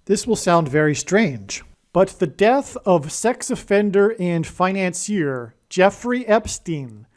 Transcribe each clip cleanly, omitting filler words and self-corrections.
This will sound very strange, but the death of sex offender and financier Jeffrey Epstein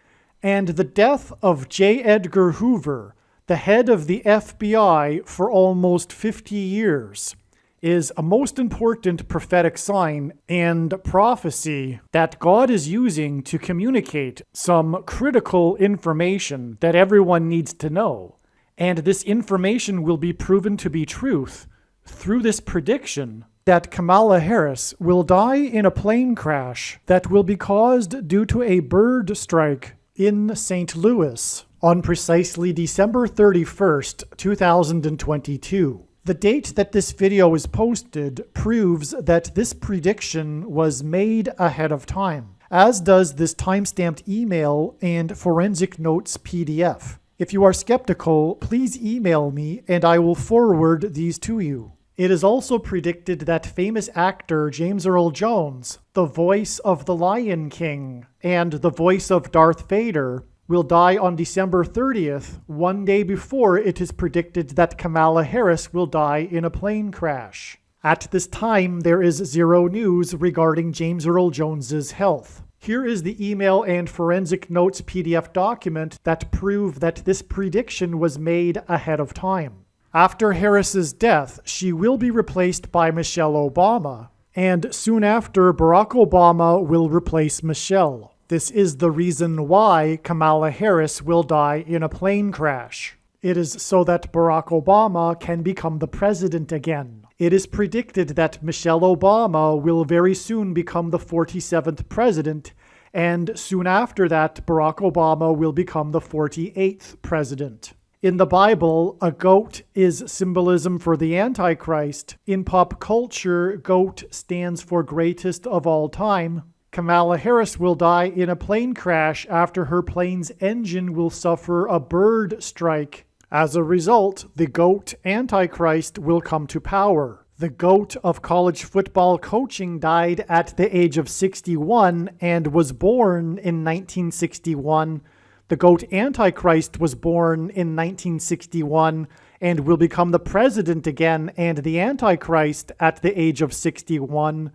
and the death of J. Edgar Hoover, the head of the FBI for almost 50 years, is a most important prophetic sign and prophecy that God is using to communicate some critical information that everyone needs to know. And this information will be proven to be truth through this prediction that Kamala Harris will die in a plane crash that will be caused due to a bird strike in St. Louis on precisely December 31st, 2022. The date that this video is posted proves that this prediction was made ahead of time, as does this timestamped email and forensic notes PDF. If you are skeptical, please email me and I will forward these to you. It is also predicted that famous actor James Earl Jones, the voice of the Lion King and the voice of Darth Vader, will die on December 30th, one day before it is predicted that Kamala Harris will die in a plane crash. At this time, there is zero news regarding James Earl Jones's health. Here is the email and forensic notes PDF document that prove that this prediction was made ahead of time. After Harris's death, she will be replaced by Michelle Obama, and soon after, Barack Obama will replace Michelle. This is the reason why Kamala Harris will die in a plane crash. It is so that Barack Obama can become the president again. It is predicted that Michelle Obama will very soon become the 47th president, and soon after that, Barack Obama will become the 48th president. In the Bible, a goat is symbolism for the Antichrist. In pop culture, goat stands for greatest of all time. Kamala Harris will die in a plane crash after her plane's engine will suffer a bird strike. As a result, the GOAT Antichrist will come to power. The GOAT of college football coaching died at the age of 61 and was born in 1961. The GOAT Antichrist was born in 1961 and will become the president again and the Antichrist at the age of 61.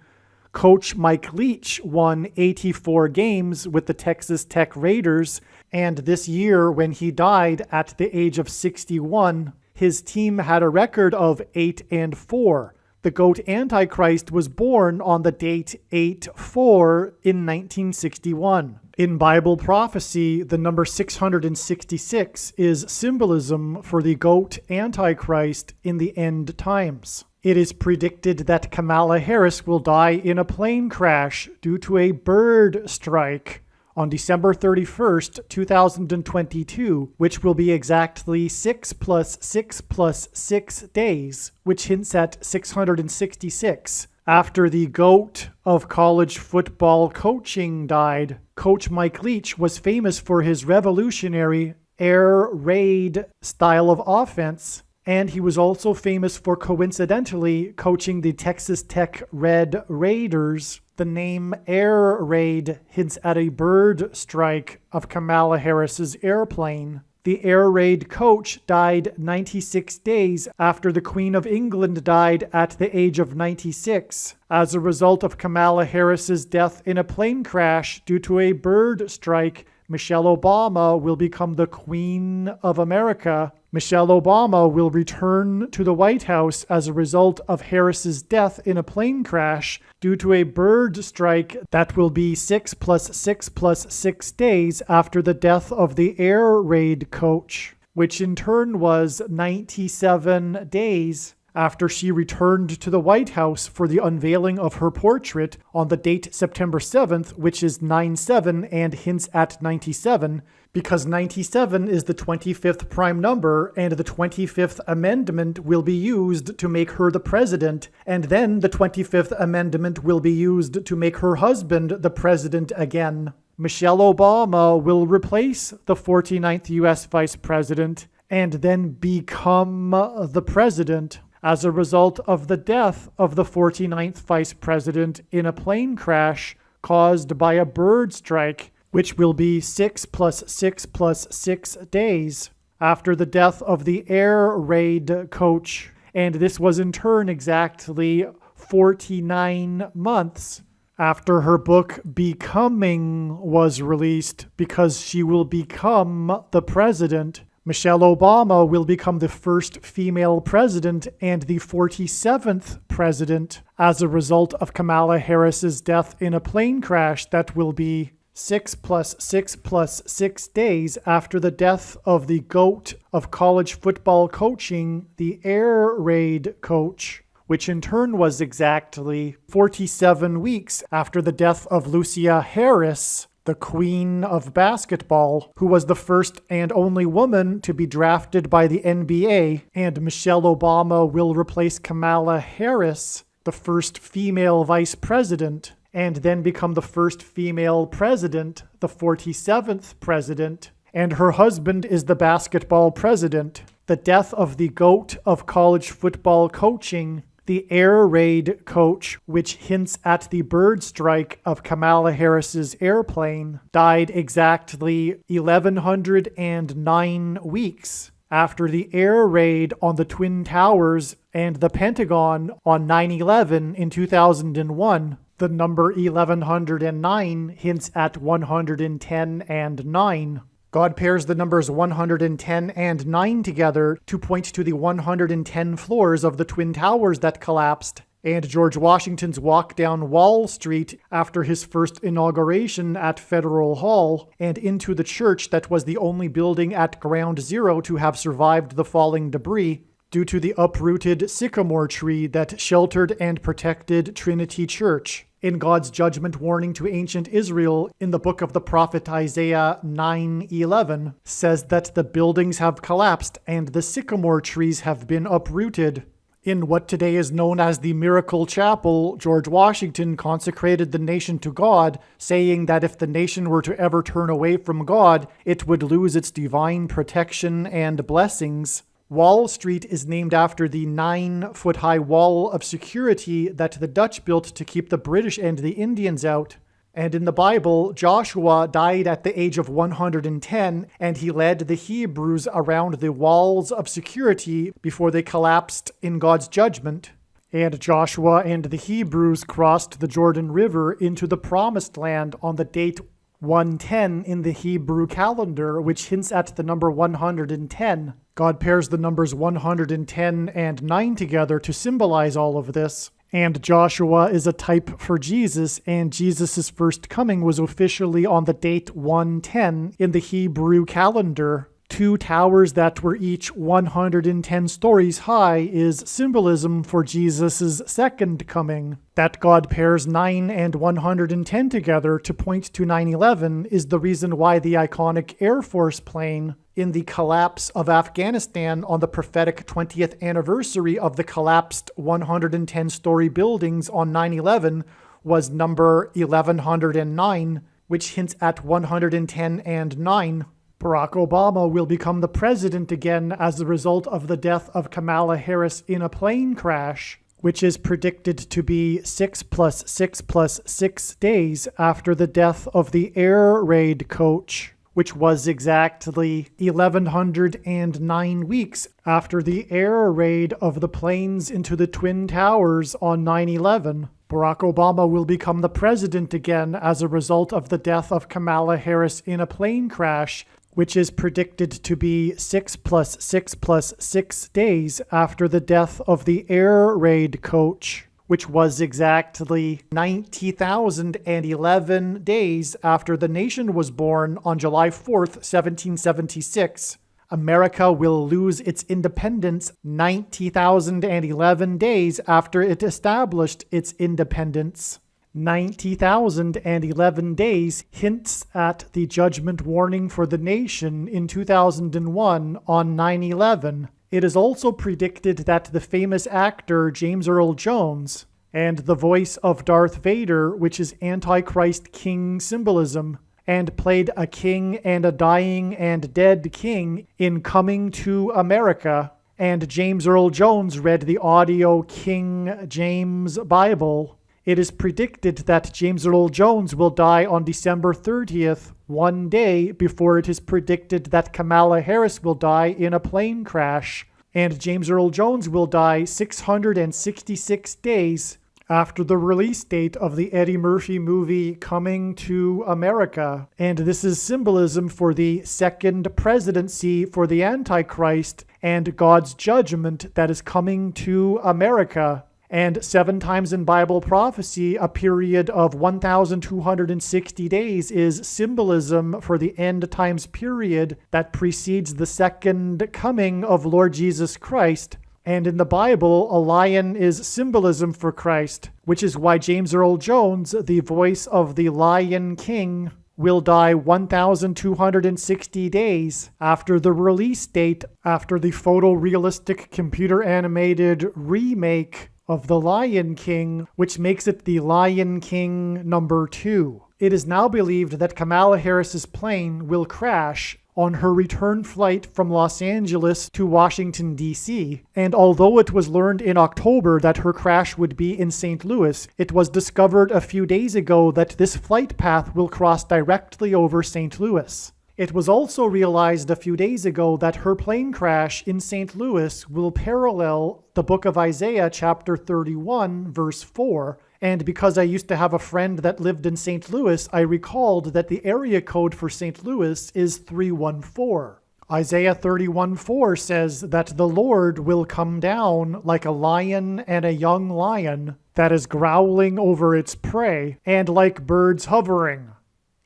Coach Mike Leach won 84 games with the Texas Tech Raiders, and this year when he died at the age of 61, his team had a record of 8-4. The GOAT Antichrist was born on the date 8-4 in 1961. In Bible prophecy, the number 666 is symbolism for the GOAT Antichrist in the end times. It is predicted that Kamala Harris will die in a plane crash due to a bird strike on December 31st, 2022, which will be exactly 6 + 6 + 6 days, which hints at 666. After the GOAT of college football coaching died, Coach Mike Leach was famous for his revolutionary air raid style of offense, and he was also famous for coincidentally coaching the Texas Tech Red Raiders. The name Air Raid hints at a bird strike of Kamala Harris's airplane. The Air Raid coach died 96 days after the Queen of England died at the age of 96 as a result of Kamala Harris's death in a plane crash due to a bird strike. Michelle Obama will become the Queen of America. Michelle Obama will return to the White House as a result of Harris's death in a plane crash due to a bird strike that will be 6 + 6 + 6 days after the death of the air raid coach, which in turn was 97 days after she returned to the White House for the unveiling of her portrait on the date September 7th, which is 9/7 and hints at 97, because 97 is the 25th prime number, and the 25th Amendment will be used to make her the president, and then the 25th Amendment will be used to make her husband the president again. Michelle Obama will replace the 49th U.S. Vice President and then become the president as a result of the death of the 49th Vice President in a plane crash caused by a bird strike, which will be 6 + 6 + 6 days after the death of the air raid coach. and this was in turn exactly 49 months after her book Becoming was released, because she will become the president. Michelle Obama will become the first female president and the 47th president as a result of Kamala Harris's death in a plane crash that will be 6 + 6 + 6 days after the death of the GOAT of college football coaching, the air raid coach, which in turn was exactly 47 weeks after the death of Lucia Harris, the queen of basketball, who was the first and only woman to be drafted by the NBA, and Michelle Obama will replace Kamala Harris, the first female vice president, and then become the first female president, the 47th president, and her husband is the basketball president. The death of the GOAT of college football coaching, the air raid coach, which hints at the bird strike of Kamala Harris's airplane, died exactly 1,109 weeks after the air raid on the Twin Towers and the Pentagon on 9/11 in 2001. The number 1109 hints at 110 and 9. God pairs the numbers 110 and 9 together to point to the 110 floors of the Twin Towers that collapsed, and George Washington's walk down Wall Street after his first inauguration at Federal Hall, and into the church that was the only building at Ground Zero to have survived the falling debris, due to the uprooted sycamore tree that sheltered and protected Trinity Church. In God's judgment warning to ancient Israel in the book of the prophet Isaiah 9:11 says that the buildings have collapsed and the sycamore trees have been uprooted. In what today is known as the Miracle Chapel, George Washington consecrated the nation to God, saying that if the nation were to ever turn away from God, it would lose its divine protection and blessings. Wall Street is named after the 9-foot-high wall of security that the Dutch built to keep the British and the Indians out. And in the Bible, Joshua died at the age of 110, and he led the Hebrews around the walls of security before they collapsed in God's judgment. And Joshua and the Hebrews crossed the Jordan River into the Promised Land on the date 110 in the Hebrew calendar, which hints at the number 110. God pairs the numbers 110 and 9 together to symbolize all of this. And Joshua is a type for Jesus, and Jesus' first coming was officially on the date 110 in the Hebrew calendar. 2 towers that were each 110 stories high is symbolism for Jesus' second coming. That God pairs 9 and 110 together to point to 9/11 is the reason why the iconic Air Force plane in the collapse of Afghanistan on the prophetic 20th anniversary of the collapsed 110-story buildings on 9/11 was number 1109, which hints at 110 and 9. Barack Obama will become the president again as a result of the death of Kamala Harris in a plane crash, which is predicted to be 6 + 6 + 6 days after the death of the air raid coach, which was exactly 1,109 weeks after the air raid of the planes into the Twin Towers on 9/11. Barack Obama will become the president again as a result of the death of Kamala Harris in a plane crash, which is predicted to be 6 + 6 + 6 days after the death of the air raid coach, which was exactly 90,011 days after the nation was born on July 4th, 1776. America will lose its independence 90,011 days after it established its independence. 90,011 days hints at the judgment warning for the nation in 2001 on 9/11. It is also predicted that the famous actor James Earl Jones and the voice of Darth Vader, which is Antichrist King symbolism, and played a king and a dying and dead king in Coming to America, and James Earl Jones read the audio King James Bible. It is predicted that James Earl Jones will die on December 30th, one day before it is predicted that Kamala Harris will die in a plane crash. and James Earl Jones will die 666 days after the release date of the Eddie Murphy movie Coming to America. And this is symbolism for the second presidency for the Antichrist and God's judgment that is coming to America. And 7 times in Bible prophecy, a period of 1,260 days is symbolism for the end times period that precedes the second coming of Lord Jesus Christ. And in the Bible, a lion is symbolism for Christ, which is why James Earl Jones, the voice of the Lion King, will die 1,260 days after the release date, after the photorealistic computer-animated remake of The Lion King, which makes it The Lion King #2. It is now believed that Kamala Harris's plane will crash on her return flight from Los Angeles to Washington, D.C. And although it was learned in October that her crash would be in St. Louis, it was discovered a few days ago that this flight path will cross directly over St. Louis. It was also realized a few days ago that her plane crash in St. Louis will parallel the book of Isaiah chapter 31, verse 4, and because I used to have a friend that lived in St. Louis, I recalled that the area code for St. Louis is 314. Isaiah 31:4 says that the Lord will come down like a lion and a young lion that is growling over its prey, and like birds hovering.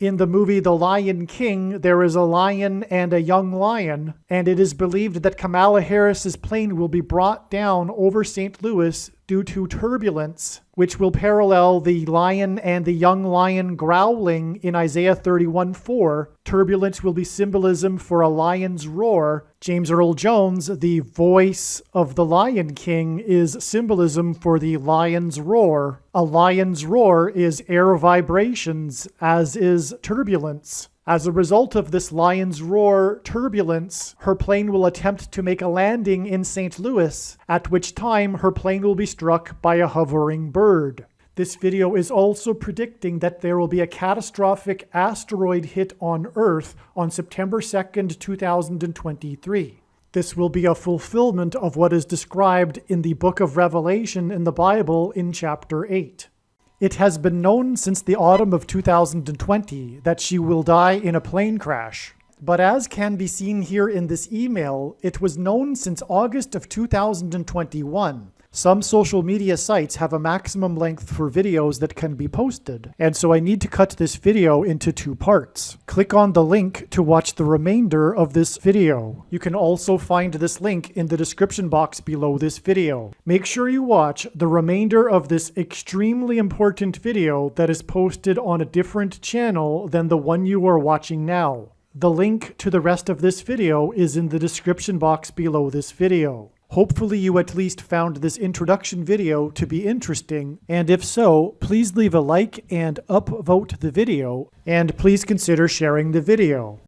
In the movie The Lion King, there is a lion and a young lion, and it is believed that Kamala Harris's plane will be brought down over St. Louis due to turbulence, which will parallel the lion and the young lion growling in Isaiah 31:4. Turbulence will be symbolism for a lion's roar. James Earl Jones, the voice of the Lion King, is symbolism for the lion's roar. A lion's roar is air vibrations, as is turbulence. As a result of this lion's roar turbulence, her plane will attempt to make a landing in St. Louis, at which time her plane will be struck by a hovering bird. This video is also predicting that there will be a catastrophic asteroid hit on Earth on September 2nd, 2023. This will be a fulfillment of what is described in the book of Revelation in the Bible in chapter 8. It has been known since the autumn of 2020 that she will die in a plane crash. But as can be seen here in this email, it was known since August of 2021. Some social media sites have a maximum length for videos that can be posted, and so I need to cut this video into 2 parts. Click on the link to watch the remainder of this video. You can also find this link in the description box below this video. Make sure you watch the remainder of this extremely important video that is posted on a different channel than the one you are watching now. The link to the rest of this video is in the description box below this video. Hopefully you at least found this introduction video to be interesting, and if so, please leave a like and upvote the video, and please consider sharing the video.